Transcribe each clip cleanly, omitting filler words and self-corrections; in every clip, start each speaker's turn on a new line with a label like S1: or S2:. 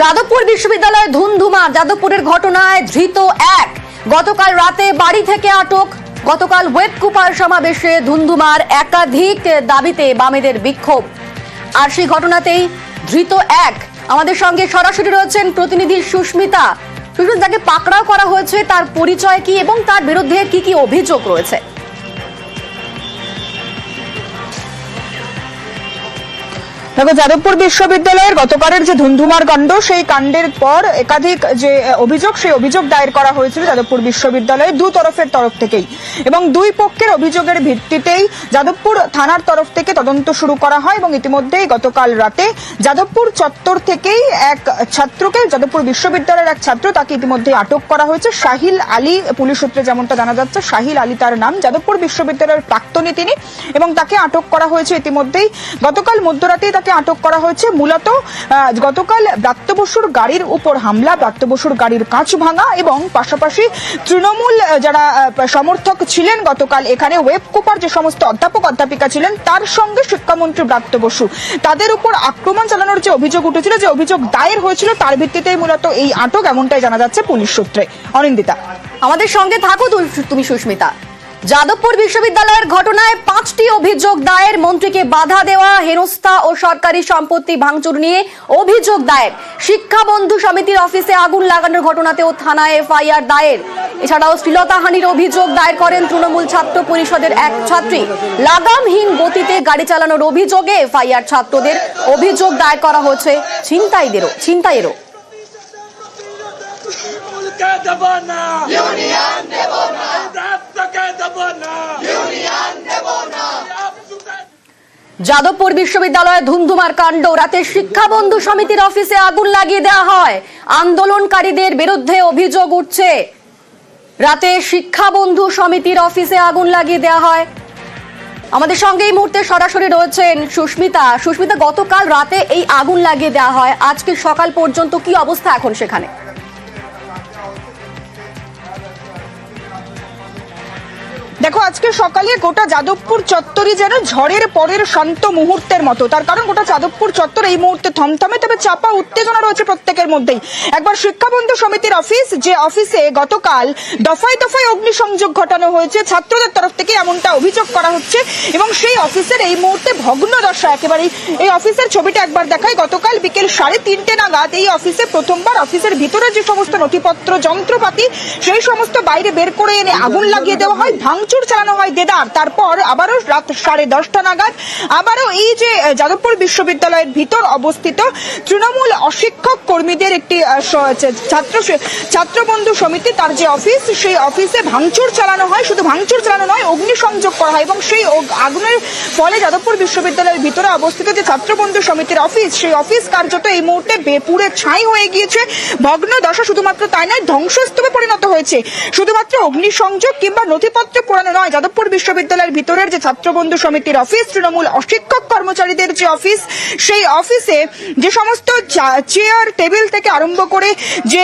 S1: যাদবপুর বিশ্ববিদ্যালয়ে ধুমধুমা। যাদবপুরের ঘটনায় ধৃত এক। গতকাল রাতে বাড়ি থেকে আটক। গতকাল ওয়েব কুপার সমাবেশে ধুমধুমার একাধিক দাবিতে বামেদের বিক্ষোভ। আর সেই ঘটনাতেই ধৃত এক। আমাদের সঙ্গে সরাসরি রয়েছেন প্রতিনিধি সুস্মিতা। সুস্মিতা, যাকে পাকড়াও করা হয়েছে তার পরিচয় কি এবং তার বিরুদ্ধে কি কি অভিযোগ রয়েছে?
S2: দেখো, যাদবপুর বিশ্ববিদ্যালয়ের গতকালের যে ধুমধুমার কাণ্ড, সেই কাণ্ডের পর একাধিক যে অভিযোগ, সেই অভিযোগ দায়ের করা হয়েছিল যাদবপুর বিশ্ববিদ্যালয়ে দু তরফের তরফ থেকেই, এবং দুই পক্ষের অভিযোগের ভিত্তিতেই যাদবপুর থানার তরফ থেকে তদন্ত শুরু করা হয়। এবং ইতিমধ্যেই গতকাল রাতে যাদবপুর চত্বর থেকেই এক ছাত্রকে, যাদবপুর বিশ্ববিদ্যালয়ের এক ছাত্র, তাকে ইতিমধ্যে আটক করা হয়েছে। সাহিল আলী, পুলিশ সূত্রে যেমনটা জানা যাচ্ছে, সাহিল আলী তার নাম, যাদবপুর বিশ্ববিদ্যালয়ের প্রাক্তনী তিনি, এবং তাকে আটক করা হয়েছে ইতিমধ্যেই। গতকাল মধ্যরাতেই তাকে আটক করা হয়েছে। মূলত গতকাল ব্রাত্য বসুর গাড়ির উপর হামলা, ব্রাত্য বসুর গাড়ির কাঁচ ভাঙা, এবং পাশাপাশি তৃণমূল যারা সমর্থক ছিলেন গতকাল এখানে, ওয়েব কুপার যে সমস্ত অধ্যাপক অধ্যাপিকা ছিলেন, তার সঙ্গে শিক্ষামন্ত্রী ব্রাত্য বসু, তাদের উপর আক্রমণ চালানোর যে অভিযোগ উঠেছিল, যে অভিযোগ দায়ের হয়েছিল, তার ভিত্তিতেই মূলত এই আটক, এমনটাই জানা যাচ্ছে পুলিশ সূত্রে। অনিন্দিতা,
S1: আমাদের সঙ্গে থাকো তুমি সুস্মিতা। যাদবপুর বিশ্ববিদ্যালয়ের ঘটনায় 5টি অভিযোগ দায়ের। মন্ত্রীকে বাধা দেওয়া, হেনস্থা ও সরকারি সম্পত্তি ভাঙচুর নিয়ে অভিযোগ দায়ের। শিক্ষা বন্ধু সমিতির অফিসে আগুন লাগানোর ঘটনাতেও থানায় এফআইআর দায়ের। এছাড়াও শ্লীলতাহানির অভিযোগ দায়ের করেন তৃণমূল ছাত্র পরিষদের এক ছাত্রী। লাগামহীন গতিতে গাড়ি চালানোর অভিযোগে এফআইআর। ছাত্রদের অভিযোগ দায়ের করা হয়েছে ছিনতাইয়েরও। যাদবপুর বিশ্ববিদ্যালয়ে ধুমধুমার কাণ্ড। রাতে শিক্ষা বন্ধু সমিতির অফিসে আগুন লাগিয়ে দেওয়া হয়। আন্দোলনকারীদের বিরুদ্ধে অভিযোগ উঠছে। রাতে শিক্ষা বন্ধু সমিতির অফিসে আগুন লাগিয়ে দেওয়া হয়। আমাদের সঙ্গে এই মুহূর্তে সরাসরি রয়েছেন সুস্মিতা। সুস্মিতা, গতকাল রাতে এই আগুন লাগিয়ে দেওয়া হয়, আজকে সকাল পর্যন্ত কি অবস্থা এখন সেখানে?
S2: দেখো, আজকে সকালে গোটা যাদবপুর চত্বরই যেন ঝড়ের পরের শান্ত মুহূর্তের মতো। তার কারণ গোটা যাদবপুর চত্বর এই মুহূর্তে থমথমে, তবে চাপা উত্তেজনা রয়েছে প্রত্যেকের মধ্যেই। একবার শিক্ষাবন্ধু সমিতির অফিস, যে অফিসে গতকাল দফায় দফায় অগ্নিসংযোগ ঘটানো হয়েছে ছাত্রদের তরফ থেকে, এমনটা অভিযোগ করা হচ্ছে। এবং সেই অফিসের এই মুহূর্তে ভগ্ন দশা একেবারে। এই অফিসের ছবিটা একবার দেখায়। গতকাল বিকেল 3:30 নাগাদ এই অফিসে প্রথমবার অফিসের ভিতরে যে সমস্ত নথিপত্র, যন্ত্রপাতি, সেই সমস্ত বাইরে বের করে এনে আগুন লাগিয়ে দেওয়া হয়, ভাঙচুর চালানো হয় দেদার। তারপর আবারও রাত 10:30 নাগাদ আবারও এই যে যাদবপুর বিশ্ববিদ্যালয়ের ভিতর অবস্থিত তৃণমূল অশিক্ষক কর্মীদের একটি ছাত্রবন্ধু সমিতি, তার যে অফিস, সেই অফিসে ভাঙচুর চালানো হয়। শুধু ভাঙচুর চালানো নয়, অগ্নিসংযোগ করা হয়। এবং সেই আগুনের ফলে যাদবপুর বিশ্ববিদ্যালয়ের ভিতরে অবস্থিত যে ছাত্রবন্ধু সমিতির অফিস, সেই অফিস কার্যত এই মুহূর্তে পুড়ে ছাই হয়ে গিয়েছে। ভগ্ন দশা। শুধুমাত্র তাই নয়, ধ্বংসস্তূপে পরিণত হয়েছে। শুধুমাত্র অগ্নিসংযোগ কিংবা নথিপত্র পোড়ানো নয়, যাদবপুর বিশ্ববিদ্যালয়ের ভিতরের যে ছাত্রবন্ধু সমিতির অফিস, তৃণমূল অশিক্ষক কর্মচারীদের যে অফিস, সেই অফিসে যে সমস্ত চেয়ার টেবিল থেকে আরম্ভ করে, যে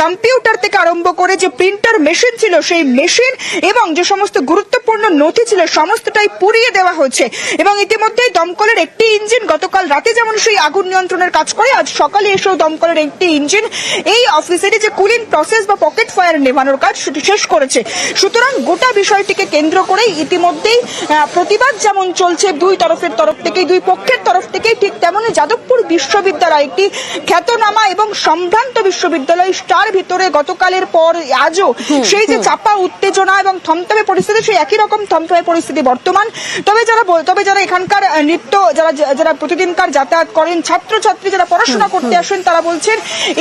S2: কম্পিউটার থেকে আরম্ভ করে, যে প্রিন্টার মেশিন ছিল, সেই মেশিন এবং যে সমস্ত গুরুত্বপূর্ণ নথি ছিল, সমস্তটাই পুড়িয়ে দেওয়া হয়েছে। এবং ইতিমধ্যেই দমকলের একটি ইঞ্জিন গতকাল রাতে যেমন সেই আগুন নিয়ন্ত্রণের কাজ করে, আজ সকালে এসেও দমকলের একটি ইঞ্জিন এই অফিসেরই যে কুলিং প্রসেস বা পকেট ফায়ার নেভানোর কাজ, সেটি শেষ করেছে। সুতরাং গোটা বিষয়টিকে কেন্দ্র করে ইতিমধ্যেই প্রতিবাদ যেমন চলছে দুই তরফের তরফ থেকেই, দুই পক্ষের তরফ থেকেই, ঠিক তেমনই যাদবপুর বিশ্ববিদ্যালয় একটি খ্যাতনামা এবং সম্ভ্রান্ত বিশ্ববিদ্যালয়, তার ভিতরে গতকালের পর আজও সেই যে চাপা উত্তেজনা এবং থমথমে পরিস্থিতি, সেই একই রকম থমথমে পরিস্থিতি বর্তমান। তবে যারা এখানকার যারা প্রতিদিনকার যাতায়াত করেন, ছাত্রছাত্রী যারা পড়াশোনা করতে আসেন, তারা বলছেন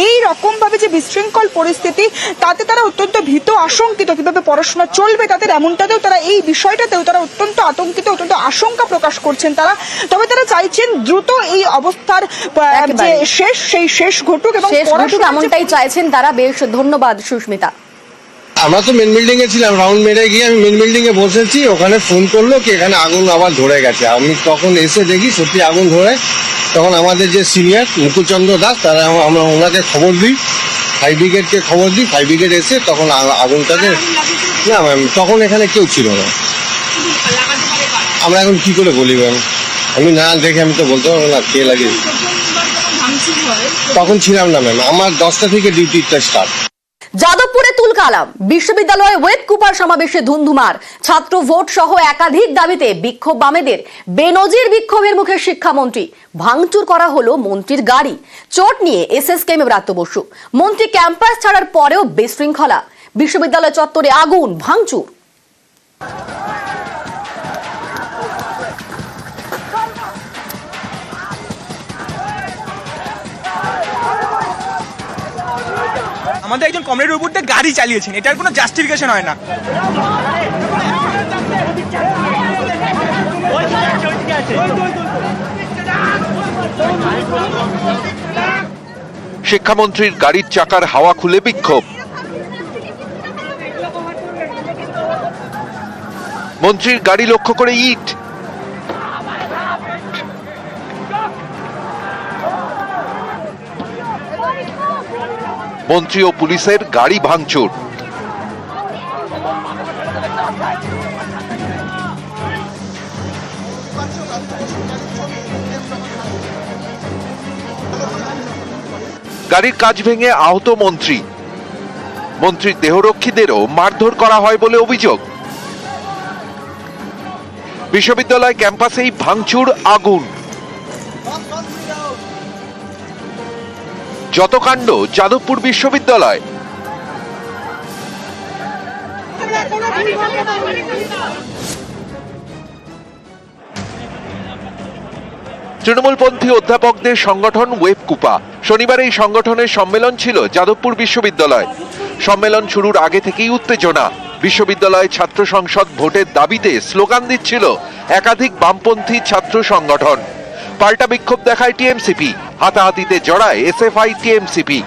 S2: এই রকম ভাবে যে বিশৃঙ্খল পরিস্থিতি, তাতে তারা অত্যন্ত ভীত, আশঙ্কিত। কিভাবে পড়াশোনা চলবে তাদের, এমনটাতেও তারা, এই বিষয়টাতেও তারা অত্যন্ত আতঙ্কিত, অত্যন্ত আশঙ্কা প্রকাশ করছেন তারা। তবে তারা চাইছেন দ্রুত এই অবস্থার যে সেই শেষ ঘটুক, এবং
S1: এমনটাই চাইছেন তারা। বেশ ধন্যবাদ সুস্মিতা।
S3: আমরা তো মেন বিল্ডিং এ ছিলাম, রাউন্ড মেরে গিয়ে আমি মেন বিল্ডিং এ বসেছি, ওখানে ফোন করলো কি এখানে আগুন আবার ধরে গেছে। আমি তখন এসে দেখি সত্যি আগুন ধরে। তখন আমাদের যে সিনিয়র মুকুলচন্দ্র দাস, তারা আমরা ওনাকে খবর দিই, ফায়ার ব্রিগেডকে খবর দিই। ফায়ার ব্রিগেড এসে তখন আগুনটাকে, না ম্যাম তখন এখানে কেউ ছিল না। আমরা এখন কি করে বলি ম্যাম, আমি না দেখে আমি তো বলতে পারবো না কে লাগে। তখন ছিলাম না ম্যাম, আমার 10টা থেকে ডিউটিটা স্টার্ট।
S1: যাদবপুরে তুলকালাম, বিশ্ববিদ্যালয়ে ওয়েব কুপার সমাবেশে ধুন্ধুমার, ছাত্র ভোট সহ একাধিক দাবিতে বিক্ষোভ বামেদের, বেনজির বিক্ষোভের মুখে শিক্ষামন্ত্রী, ভাঙচুর করা হলো মন্ত্রীর গাড়ি, চোট নিয়ে এসএসকেএম ব্রাত্য বসু, মন্ত্রী ক্যাম্পাস ছাড়ার পরেও বিশৃঙ্খলা, বিশ্ববিদ্যালয় চত্বরে আগুন, ভাঙচুর।
S4: আমাদের একজন কমরেডের উপর দিয়ে গাড়ি চালিয়েছেন, এটার কোনো জাস্টিফিকেশন হয় না।
S5: শিক্ষামন্ত্রীর গাড়ির চাকার হাওয়া খুলে বিক্ষোভ, মন্ত্রীর গাড়ি লক্ষ্য করে ইট, মন্ত্রী ও পুলিশের গাড়ি ভাঙচুর। গাড়ির কাঁচ ভেঙে আহত মন্ত্রী, মন্ত্রীর দেহরক্ষীদেরও মারধর করা হয় বলে অভিযোগ। বিশ্ববিদ্যালয় ক্যাম্পাসেই ভাঙচুর, আগুন, যত কাণ্ড যাদবপুর বিশ্ববিদ্যালয়। তৃণমূলপন্থী অধ্যাপকদের সংগঠন ওয়েব কুপা, শনিবার এই সংগঠনের সম্মেলন ছিল যাদবপুর বিশ্ববিদ্যালয়। সম্মেলন শুরুর আগে থেকেই উত্তেজনা, বিশ্ববিদ্যালয় ছাত্র সংসদ ভোটের দাবিতে স্লোগান দিচ্ছিল একাধিক বামপন্থী ছাত্র সংগঠন। পাল্টা বিক্ষোভ দেখায় টিএমসিপি, হাতাহাতিতে জড়ায় এসএফআই টিএমসিপি।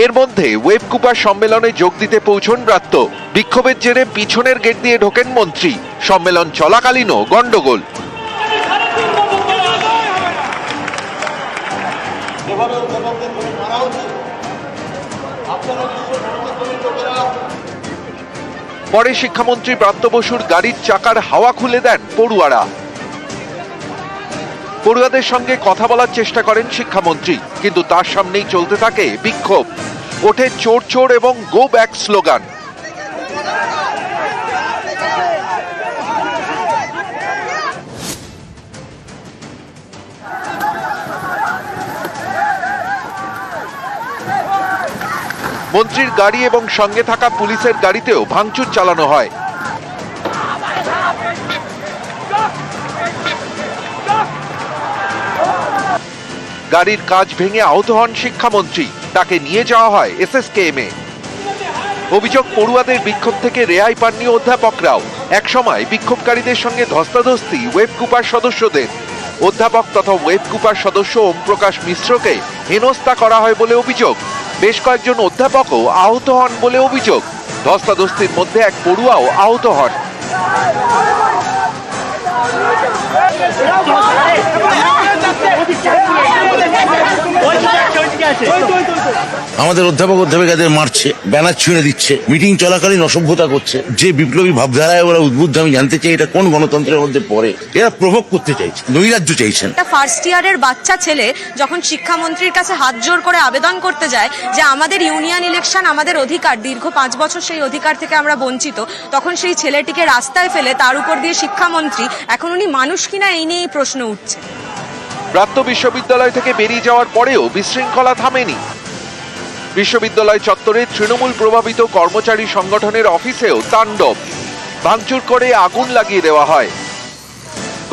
S5: এর মধ্যে ওয়েব কুপার সম্মেলনে যোগ দিতে পৌঁছন ব্রাত্য। বিক্ষোভের জেরে পিছনের গেট দিয়ে ঢোকেন মন্ত্রী, সম্মেলন চলাকালীনও গন্ডগোল। পরে শিক্ষামন্ত্রী ব্রাত্য বসুর গাড়ির চাকার হাওয়া খুলে দেন পড়ুয়ারা। পড়ুয়াদের সঙ্গে কথা বলার চেষ্টা করেন শিক্ষামন্ত্রী, কিন্তু তার সামনেই চলতে থাকে বিক্ষোভ, ওঠে চোর চোর এবং গো ব্যাক স্লোগান। মন্ত্রীর গাড়ি এবং সঙ্গে থাকা পুলিশের গাড়িতেও ভাঙচুর চালানো হয়। গাড়ির কাঁচ ভেঙে আহত হন শিক্ষামন্ত্রী, তাকে নিয়ে যাওয়া হয় এসএসকেএমে। অভিযোগ, পড়ুয়াদের বিক্ষোভ থেকে রেহাই পাননি অধ্যাপকরাও। একসময় বিক্ষোভকারীদের সঙ্গে ধস্তাধস্তি ওয়েব কুপার সদস্যদের। অধ্যাপক তথা ওয়েব কুপার সদস্য ওম প্রকাশ মিশ্রকে হেনস্থা করা হয় বলে অভিযোগ। বেশ কয়েকজন অধ্যাপকও আহত হন বলে অভিযোগ। ধস্তাধস্তির মধ্যে এক পড়ুয়াও আহত হন।
S6: আমাদের অধ্যাপক অধ্যাপিকাদের মারছে, ব্যানার ছুঁড়ে দিচ্ছে, মিটিং চলাকালীন অসভ্যতা করছে। যে বিপ্লবী ভাবধারায় ওরা উদ্বুদ্ধ, আমি জানতে চাই এটা কোন গণতন্ত্রের মধ্যে পড়ে? এরা প্রভোগ করতে চাইছে, নৈরাজ্য চাইছেন।
S7: একটা ফার্স্ট ইয়ারের বাচ্চা ছেলে যখন শিক্ষামন্ত্রীর কাছে হাত জোর করে আবেদন করতে যায় যে আমাদের ইউনিয়ন ইলেকশন আমাদের অধিকার, দীর্ঘ 5 বছর সেই অধিকার থেকে আমরা বঞ্চিত, তখন সেই ছেলেটিকে রাস্তায় ফেলে তার উপর দিয়ে শিক্ষামন্ত্রী, এখন উনি মানুষ কিনা এই নিয়েই প্রশ্ন উঠছে।
S5: ব্রাত্য বিশ্ববিদ্যালয় থেকে বেরিয়ে যাওয়ার পরেও বিশৃঙ্খলা থামেনি। বিশ্ববিদ্যালয় চত্বরে তৃণমূল প্রভাবিত কর্মচারী সংগঠনের অফিসেও তাণ্ডব, ভাঙচুর করে আগুন লাগিয়ে দেওয়া হয়।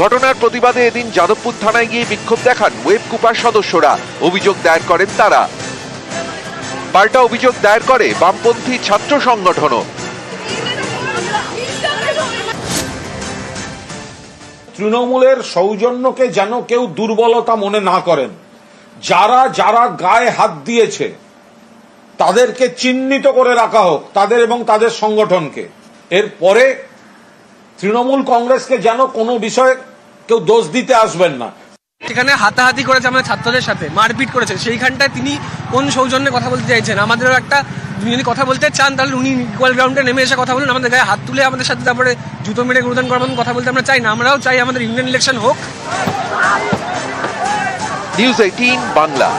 S5: ঘটনার প্রতিবাদে এদিন যাদবপুর থানায় গিয়ে বিক্ষোভ দেখান ওয়েব কুপার সদস্যরা, অভিযোগ দায়ের করেন তারা। পাল্টা অভিযোগ দায়ের করে বামপন্থী ছাত্র সংগঠনও।
S8: তৃণমূলের সৌজন্যকে যেন কেউ দুর্বলতা মনে না করেন। যারা যারা গায়ে হাত দিয়েছে তাদেরকে চিহ্নিত করে রাখা হোক, তাদের এবং তাদের সংগঠনকে। এরপরে তৃণমূল কংগ্রেসকে যেন কোনো বিষয়ে কেউ দোষ দিতে আসবেন না।
S4: সেখানে হাতাহাতি করেছে আমাদের ছাত্রদের সাথে, মারপিট করেছে, সেইখানটায় তিনি কোন সৌজন্যে কথা বলতে চাইছেন? আমাদেরও একটা, যদি কথা বলতে চান তাহলে উনি ইকুয়াল গ্রাউন্ডে নেমে এসে কথা বলুন, আমাদের গায়ে হাত তুলে আমাদের সাথে তারপরে জুতো মেরে গুরুদান করার মতন কথা বলতে আমরা চাই না। আমরাও চাই আমাদের ইউনিয়ন ইলেকশন হোক।
S5: নিউজ 18 বাংলা।